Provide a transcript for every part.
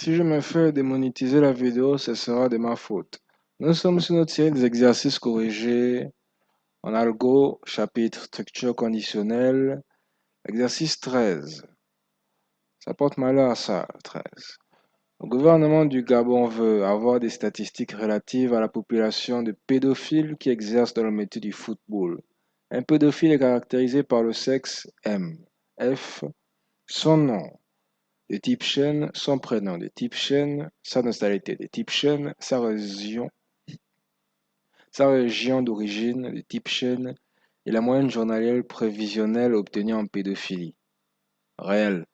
Si je me fais démonétiser la vidéo, ce sera de ma faute. Nous sommes sur notre série des exercices corrigés en algo, chapitre structure conditionnelle, exercice 13. Ça porte malheur ça, 13. Le gouvernement du Gabon veut avoir des statistiques relatives à la population de pédophiles qui exercent dans le métier du football. Un pédophile est caractérisé par le sexe M, F, son nom, de type chaîne, son prénom de type chaîne, sa nationalité de type chaîne, sa région d'origine de type chaîne et la moyenne journalière prévisionnelle obtenue en pédophilie. Réel.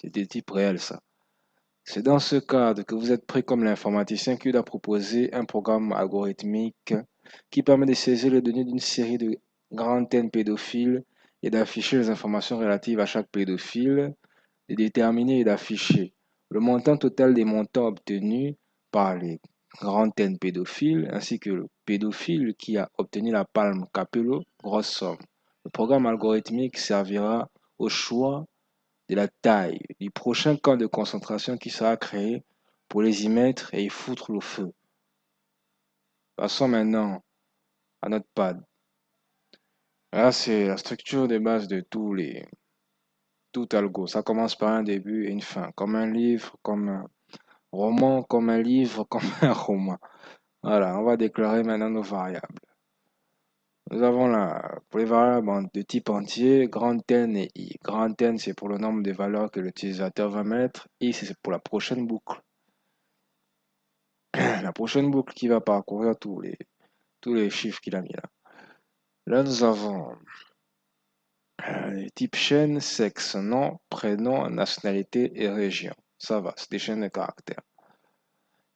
C'est de type réel ça. C'est dans ce cadre que vous êtes pris comme l'informaticien qui doit proposer un programme algorithmique qui permet de saisir les données d'une série de grandes N pédophiles et d'afficher les informations relatives à chaque pédophile, de déterminer et d'afficher le montant total des montants obtenus par les grandes N pédophiles ainsi que le pédophile qui a obtenu la palme Capello, grosse somme. Le programme algorithmique servira au choix de la taille du prochain camp de concentration qui sera créé pour les y mettre et y foutre le feu. Passons maintenant à notre pad. Là, c'est la structure de base de tout algo. Ça commence par un début et une fin, comme un livre, comme un roman, comme un livre, comme un roman. Voilà, on va déclarer maintenant nos variables. Nous avons là, pour les variables de type entier, grand N et I. Grand N, c'est pour le nombre de valeurs que l'utilisateur va mettre. I, c'est pour la prochaine boucle. La prochaine boucle qui va parcourir tous les chiffres qu'il a mis là. Là, nous avons type chaîne, sexe, nom, prénom, nationalité et région. Ça va, c'est des chaînes de caractères.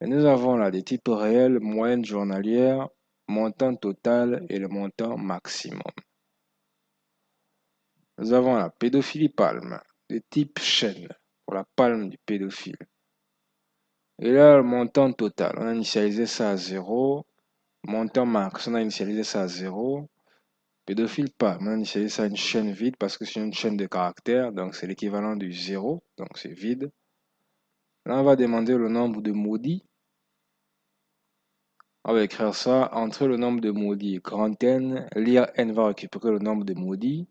Et nous avons là des types réels, moyenne journalière, montant total et le montant maximum. Nous avons la pédophilie palme, de type chaîne, pour la palme du pédophile. Et là, le montant total, on a initialisé ça à 0. Montant max, on a initialisé ça à 0. Pédophile pas, on a initialisé ça à une chaîne vide parce que c'est une chaîne de caractères, donc c'est l'équivalent du 0, donc c'est vide. Là, on va demander le nombre de maudits. On va écrire ça entre le nombre de maudits. Grand N, lire N va récupérer le nombre de maudits.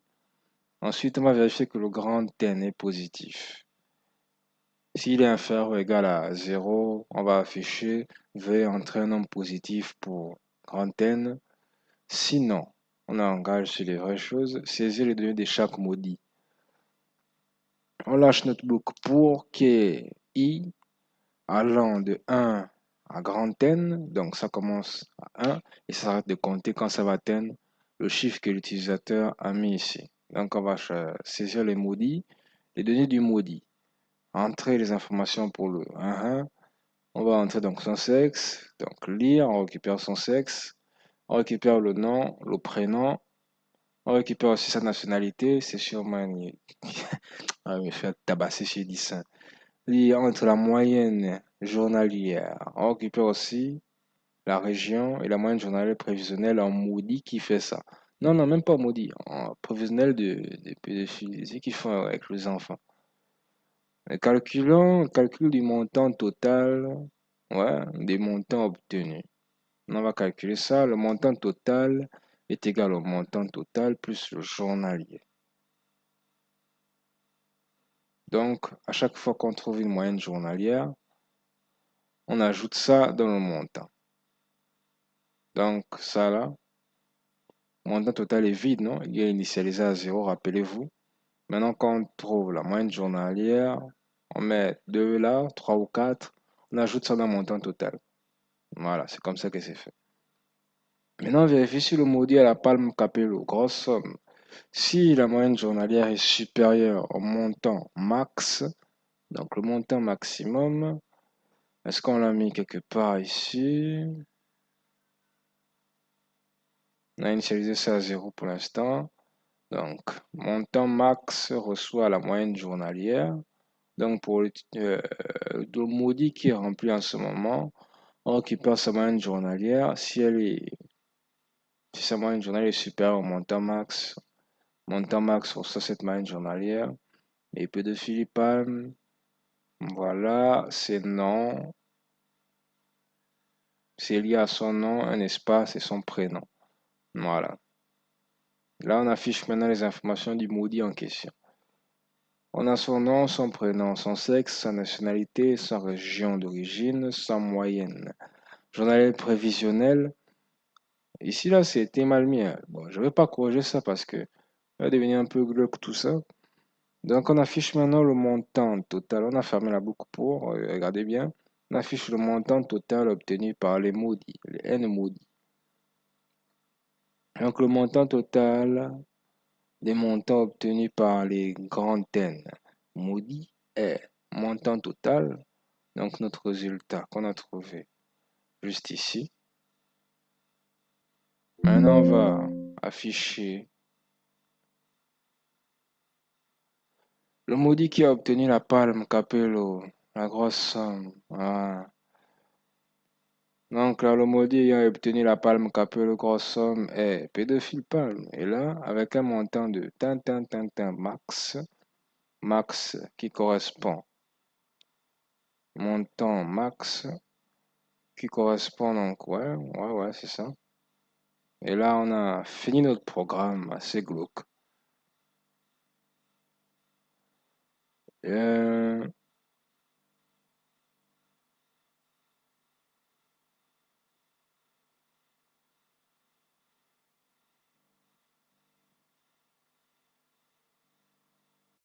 Ensuite, on va vérifier que le grand N est positif. S'il est inférieur ou égal à 0, on va afficher veuillez entrer un nombre positif pour grand N. Sinon, on engage sur les vraies choses, saisir les données de chaque maudit. On lâche notre boucle pour que I allant de 1 à grand N, donc ça commence à 1 et ça s'arrête de compter quand ça va atteindre le chiffre que l'utilisateur a mis ici. Donc on va saisir les maudits, les données du maudit. Entrer les informations pour le 1, on va entrer donc son sexe, donc lire, on récupère son sexe, on récupère le nom, le prénom, on récupère aussi sa nationalité, c'est sûrement... Ah, il me fait tabasser chez Dissin. Lire entre la moyenne journalière, on récupère aussi la région et la moyenne journalière prévisionnelle en maudit qui fait ça. Non, non, même pas maudit, en prévisionnel de pédophilie, c'est qu'ils font avec les enfants. Calculons le calcul du montant total, ouais, des montants obtenus. On va calculer ça. Le montant total est égal au montant total plus le journalier. Donc, à chaque fois qu'on trouve une moyenne journalière, on ajoute ça dans le montant. Donc, ça là, le montant total est vide, non? Il est initialisé à 0, rappelez-vous. Maintenant, quand on trouve la moyenne journalière, on met 2 là, 3 ou 4, on ajoute ça dans le montant total. Voilà, c'est comme ça que c'est fait. Maintenant, on vérifie si le maudit a la palme Capello, grosse somme. Si la moyenne journalière est supérieure au montant max, donc le montant maximum, est-ce qu'on l'a mis quelque part ici? On a initialisé ça à 0 pour l'instant. Donc, montant max reçoit la moyenne journalière. Donc, pour le maudit qui est rempli en ce moment, on récupère sa moyenne journalière. Si sa moyenne journalière est supérieure au montant max reçoit cette moyenne journalière. Et pédophilie palme, Voilà, c'est non. C'est lié à son nom, un espace et son prénom. Voilà. Là, on affiche maintenant les informations du maudit en question. On a son nom, son prénom, son sexe, sa nationalité, sa région d'origine, sa moyenne. Journal prévisionnel. Ici, là, c'était mal mis, hein. Bon, je ne vais pas corriger ça parce que ça va devenir un peu glauque tout ça. Donc, on affiche maintenant le montant total. On a fermé la boucle pour, regardez bien. On affiche le montant total obtenu par les maudits, les N maudits. Donc, le montant total des montants obtenus par les grandes N maudits est montant total. Donc, notre résultat qu'on a trouvé juste ici. Maintenant, on va afficher le maudit qui a obtenu la palme Capello, la grosse somme. Voilà. Donc là, le maudit ayant obtenu la palme Capello, grosse somme est pédophile palme. Et là, avec un montant de max, max qui correspond, montant max qui correspond donc, ouais, c'est ça. Et là, on a fini notre programme assez glauque.